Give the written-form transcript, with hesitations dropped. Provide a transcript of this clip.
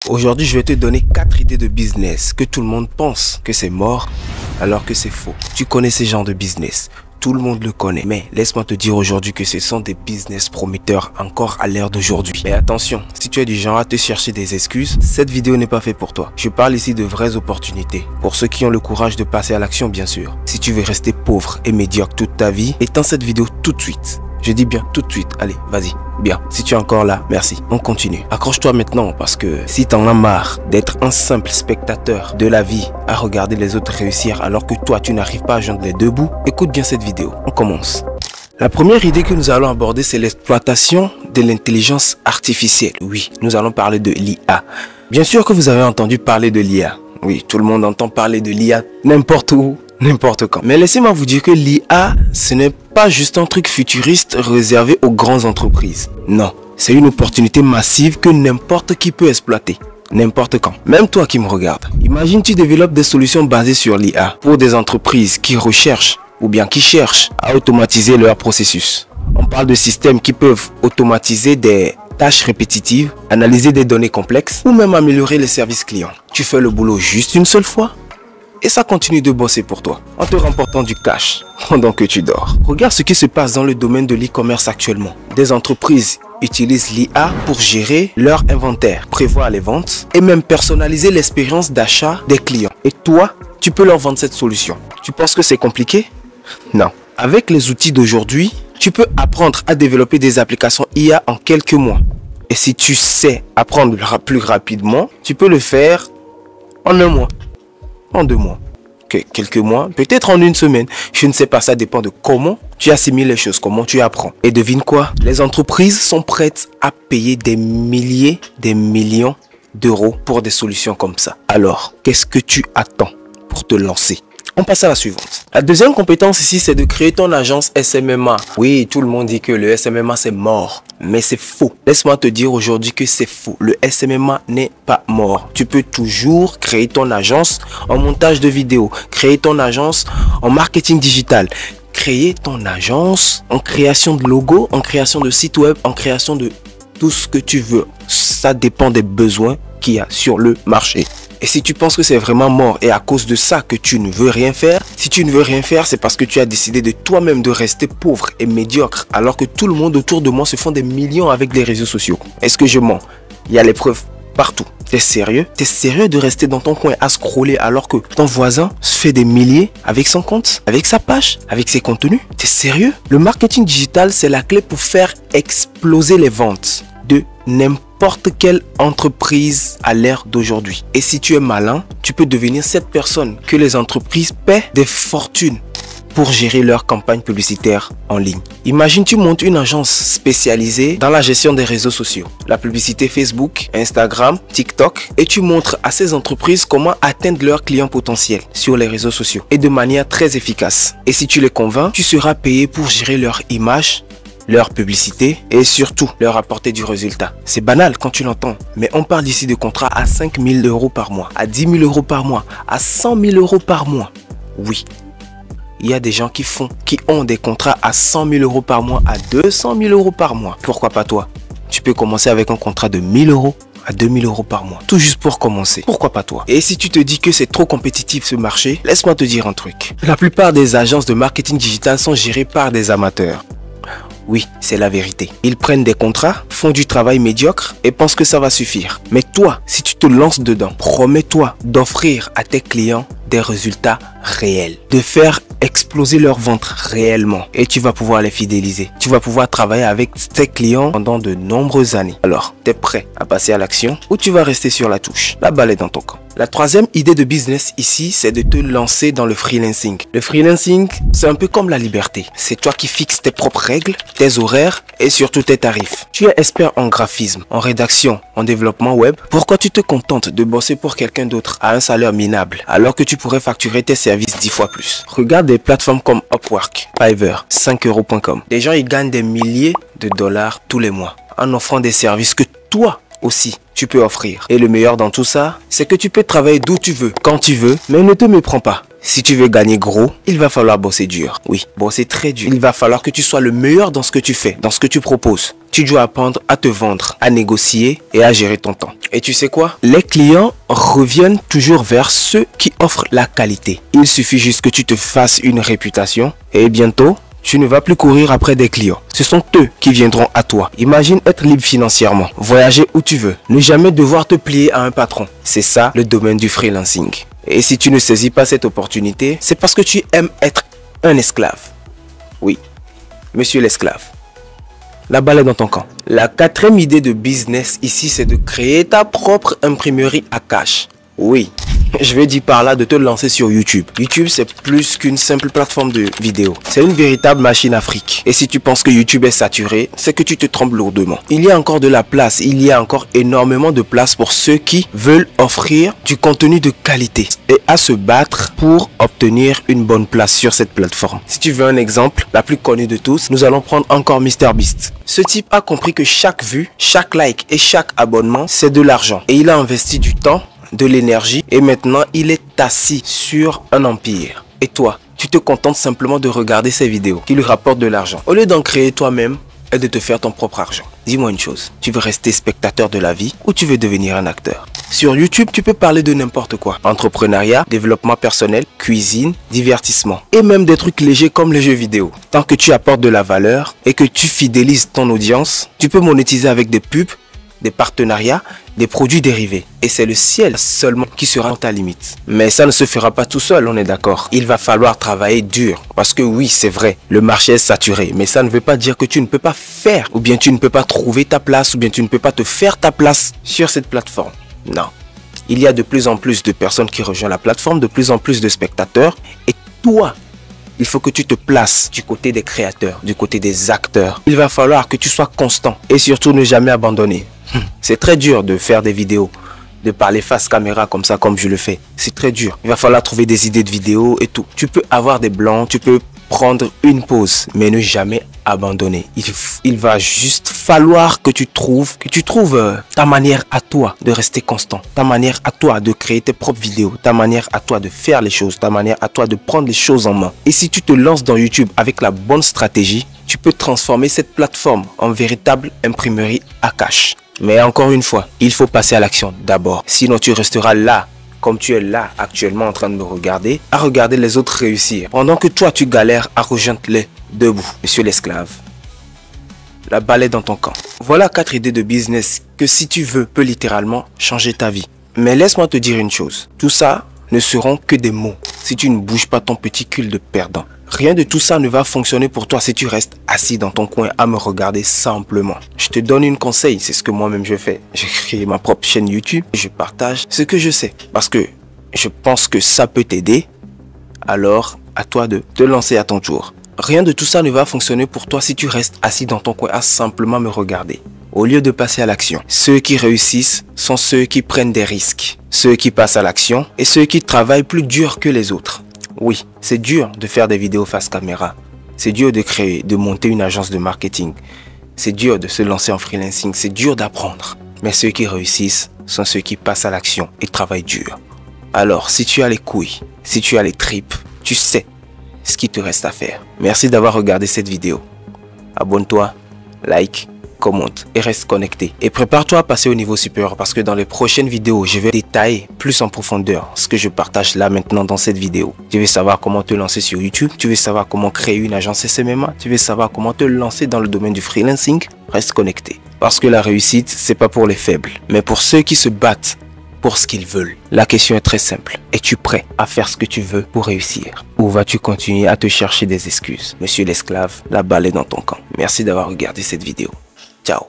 Aujourd'hui, je vais te donner 4 idées de business que tout le monde pense que c'est mort, alors que c'est faux. Tu connais ces genres de business. Tout le monde le connaît. Mais laisse-moi te dire aujourd'hui que ce sont des business prometteurs encore à l'ère d'aujourd'hui. Mais attention, si tu es du genre à te chercher des excuses, cette vidéo n'est pas faite pour toi. Je parle ici de vraies opportunités. Pour ceux qui ont le courage de passer à l'action, bien sûr. Si tu veux rester pauvre et médiocre toute ta vie, éteins cette vidéo tout de suite. Je dis bien tout de suite. Allez, vas-y. Bien. Si tu es encore là, merci. On continue. Accroche-toi maintenant parce que si t'en as marre d'être un simple spectateur de la vie à regarder les autres réussir alors que toi tu n'arrives pas à joindre les deux bouts, écoute bien cette vidéo. On commence. La première idée que nous allons aborder, c'est l'exploitation de l'intelligence artificielle. Oui, nous allons parler de l'IA. Bien sûr que vous avez entendu parler de l'IA. Oui, tout le monde entend parler de l'IA n'importe où, n'importe quand. Mais laissez-moi vous dire que l'IA, ce n'est pas juste un truc futuriste réservé aux grandes entreprises. Non, c'est une opportunité massive que n'importe qui peut exploiter. N'importe quand. Même toi qui me regardes. Imagine tu développes des solutions basées sur l'IA pour des entreprises qui recherchent ou bien qui cherchent à automatiser leur processus. On parle de systèmes qui peuvent automatiser des tâches répétitives, analyser des données complexes ou même améliorer les services clients. Tu fais le boulot juste une seule fois et ça continue de bosser pour toi en te remportant du cash pendant que tu dors. Regarde ce qui se passe dans le domaine de l'e-commerce actuellement. Des entreprises utilisent l'IA pour gérer leur inventaire, prévoir les ventes et même personnaliser l'expérience d'achat des clients. Et toi, tu peux leur vendre cette solution. Tu penses que c'est compliqué? Non. Avec les outils d'aujourd'hui, tu peux apprendre à développer des applications IA en quelques mois. Et si tu sais apprendre plus rapidement, tu peux le faire en un mois, en 2 mois, quelques mois, peut-être en une semaine. Je ne sais pas, ça dépend de comment tu assimiles les choses, comment tu apprends. Et devine quoi? Les entreprises sont prêtes à payer des milliers, des millions d'euros pour des solutions comme ça. Alors, qu'est-ce que tu attends pour te lancer? On passe à la suivante. La deuxième compétence ici, c'est de créer ton agence SMMA. Oui, tout le monde dit que le SMMA, c'est mort. Mais c'est faux. Laisse-moi te dire aujourd'hui que c'est faux. Le SMMA n'est pas mort. Tu peux toujours créer ton agence en montage de vidéos, créer ton agence en marketing digital, créer ton agence en création de logos, en création de sites web, en création de tout ce que tu veux. Ça dépend des besoins qu'il y a sur le marché. Et si tu penses que c'est vraiment mort et à cause de ça que tu ne veux rien faire, si tu ne veux rien faire, c'est parce que tu as décidé de toi-même de rester pauvre et médiocre alors que tout le monde autour de moi se font des millions avec les réseaux sociaux. Est-ce que je mens? Il y a les preuves partout. T'es sérieux? T'es sérieux de rester dans ton coin à scroller alors que ton voisin se fait des milliers avec son compte, avec sa page, avec ses contenus? T'es sérieux? Le marketing digital, c'est la clé pour faire exploser les ventes de n'importe quelle entreprise à l'ère d'aujourd'hui. Et si tu es malin, tu peux devenir cette personne que les entreprises paient des fortunes pour gérer leur campagne publicitaire en ligne. Imagine tu montes une agence spécialisée dans la gestion des réseaux sociaux, la publicité Facebook, Instagram, TikTok, et tu montres à ces entreprises comment atteindre leurs clients potentiels sur les réseaux sociaux et de manière très efficace. Et si tu les convaincs, tu seras payé pour gérer leur image, leur publicité et surtout leur apporter du résultat. C'est banal quand tu l'entends, mais on parle ici de contrats à 5 000 euros par mois, à 10 000 euros par mois, à 100 000 euros par mois. Oui, il y a des gens qui ont des contrats à 100 000 euros par mois, à 200 000 euros par mois. Pourquoi pas toi? Tu peux commencer avec un contrat de 1 000 euros à 2 000 euros par mois. Tout juste pour commencer. Pourquoi pas toi? Et si tu te dis que c'est trop compétitif ce marché, laisse-moi te dire un truc. La plupart des agences de marketing digital sont gérées par des amateurs. Oui, c'est la vérité. Ils prennent des contrats, font du travail médiocre et pensent que ça va suffire. Mais toi, si tu te lances dedans, promets-toi d'offrir à tes clients des résultats réels, de faire exploser leur vente réellement et tu vas pouvoir les fidéliser. Tu vas pouvoir travailler avec tes clients pendant de nombreuses années. Alors, tu es prêt à passer à l'action ou tu vas rester sur la touche? La balle est dans ton camp. La troisième idée de business ici, c'est de te lancer dans le freelancing. Le freelancing, c'est un peu comme la liberté. C'est toi qui fixes tes propres règles, tes horaires et surtout tes tarifs. Tu es expert en graphisme, en rédaction, en développement web. Pourquoi tu te contentes de bosser pour quelqu'un d'autre à un salaire minable alors que tu pourrais facturer tes services 10 fois plus? Regarde des plateformes comme Upwork, Fiverr, 5euros.com. Les gens, ils gagnent des milliers de dollars tous les mois en offrant des services que toi aussi tu peux offrir. Et le meilleur dans tout ça, c'est que tu peux travailler d'où tu veux, quand tu veux, mais ne te méprends pas. Si tu veux gagner gros, il va falloir bosser dur. Oui, bosser très dur. Il va falloir que tu sois le meilleur dans ce que tu fais, dans ce que tu proposes. Tu dois apprendre à te vendre, à négocier et à gérer ton temps. Et tu sais quoi? Les clients reviennent toujours vers ceux qui offrent la qualité. Il suffit juste que tu te fasses une réputation et bientôt, tu ne vas plus courir après des clients. Ce sont eux qui viendront à toi. Imagine être libre financièrement, voyager où tu veux, ne jamais devoir te plier à un patron. C'est ça le domaine du freelancing. Et si tu ne saisis pas cette opportunité, c'est parce que tu aimes être un esclave. Oui, monsieur l'esclave. La balle est dans ton camp. La quatrième idée de business ici, c'est de créer ta propre imprimerie à cash. Oui, je vais dire par là de te lancer sur YouTube. YouTube, c'est plus qu'une simple plateforme de vidéo. C'est une véritable machine à fric. Et si tu penses que YouTube est saturé, c'est que tu te trompes lourdement. Il y a encore de la place. Il y a encore énormément de place pour ceux qui veulent offrir du contenu de qualité et à se battre pour obtenir une bonne place sur cette plateforme. Si tu veux un exemple, la plus connue de tous, nous allons prendre encore MrBeast. Ce type a compris que chaque vue, chaque like et chaque abonnement, c'est de l'argent. Et il a investi du temps, de l'énergie et maintenant il est assis sur un empire. Et toi, tu te contentes simplement de regarder ces vidéos qui lui rapportent de l'argent. Au lieu d'en créer toi-même et de te faire ton propre argent. Dis-moi une chose, tu veux rester spectateur de la vie ou tu veux devenir un acteur? Sur YouTube, tu peux parler de n'importe quoi. Entrepreneuriat, développement personnel, cuisine, divertissement et même des trucs légers comme les jeux vidéo. Tant que tu apportes de la valeur et que tu fidélises ton audience, tu peux monétiser avec des pubs, des partenariats, des produits dérivés. Et c'est le ciel seulement qui sera ta limite. Mais ça ne se fera pas tout seul, on est d'accord. Il va falloir travailler dur. Parce que oui, c'est vrai, le marché est saturé. Mais ça ne veut pas dire que tu ne peux pas faire. Ou bien tu ne peux pas trouver ta place. Ou bien tu ne peux pas te faire ta place sur cette plateforme. Non. Il y a de plus en plus de personnes qui rejoignent la plateforme. De plus en plus de spectateurs. Et toi, il faut que tu te places du côté des créateurs, du côté des acteurs. Il va falloir que tu sois constant. Et surtout ne jamais abandonner. C'est très dur de faire des vidéos, de parler face caméra comme ça, comme je le fais. C'est très dur. Il va falloir trouver des idées de vidéos et tout. Tu peux avoir des blancs, tu peux prendre une pause, mais ne jamais abandonner. Il va juste falloir que tu trouves ta manière à toi de rester constant, ta manière à toi de créer tes propres vidéos, ta manière à toi de faire les choses, ta manière à toi de prendre les choses en main. Et si tu te lances dans YouTube avec la bonne stratégie, tu peux transformer cette plateforme en véritable imprimerie à cash. Mais encore une fois, il faut passer à l'action d'abord. Sinon, tu resteras là, comme tu es là actuellement en train de me regarder, à regarder les autres réussir. Pendant que toi, tu galères à rejoindre les debout. Monsieur l'esclave, la balle est dans ton camp. Voilà 4 idées de business que si tu veux, peut littéralement changer ta vie. Mais laisse-moi te dire une chose. Tout ça ne seront que des mots si tu ne bouges pas ton petit cul de perdant. Rien de tout ça ne va fonctionner pour toi si tu restes assis dans ton coin à me regarder simplement. Je te donne un conseil, c'est ce que moi-même je fais. J'ai créé ma propre chaîne YouTube, je partage ce que je sais. Parce que je pense que ça peut t'aider, alors à toi de te lancer à ton tour. Rien de tout ça ne va fonctionner pour toi si tu restes assis dans ton coin à simplement me regarder. Au lieu de passer à l'action, ceux qui réussissent sont ceux qui prennent des risques. Ceux qui passent à l'action et ceux qui travaillent plus dur que les autres. Oui, c'est dur de faire des vidéos face caméra. C'est dur de créer, de monter une agence de marketing. C'est dur de se lancer en freelancing. C'est dur d'apprendre. Mais ceux qui réussissent sont ceux qui passent à l'action et travaillent dur. Alors, si tu as les couilles, si tu as les tripes, tu sais ce qu'il te reste à faire. Merci d'avoir regardé cette vidéo. Abonne-toi, like, commente et reste connecté. Et prépare-toi à passer au niveau supérieur parce que dans les prochaines vidéos, je vais détailler plus en profondeur ce que je partage là maintenant dans cette vidéo. Tu veux savoir comment te lancer sur YouTube, tu veux savoir comment créer une agence SMA, tu veux savoir comment te lancer dans le domaine du freelancing, reste connecté. Parce que la réussite, c'est pas pour les faibles, mais pour ceux qui se battent pour ce qu'ils veulent. La question est très simple. Es-tu prêt à faire ce que tu veux pour réussir? Ou vas-tu continuer à te chercher des excuses? Monsieur l'esclave, la balle est dans ton camp. Merci d'avoir regardé cette vidéo. Ciao.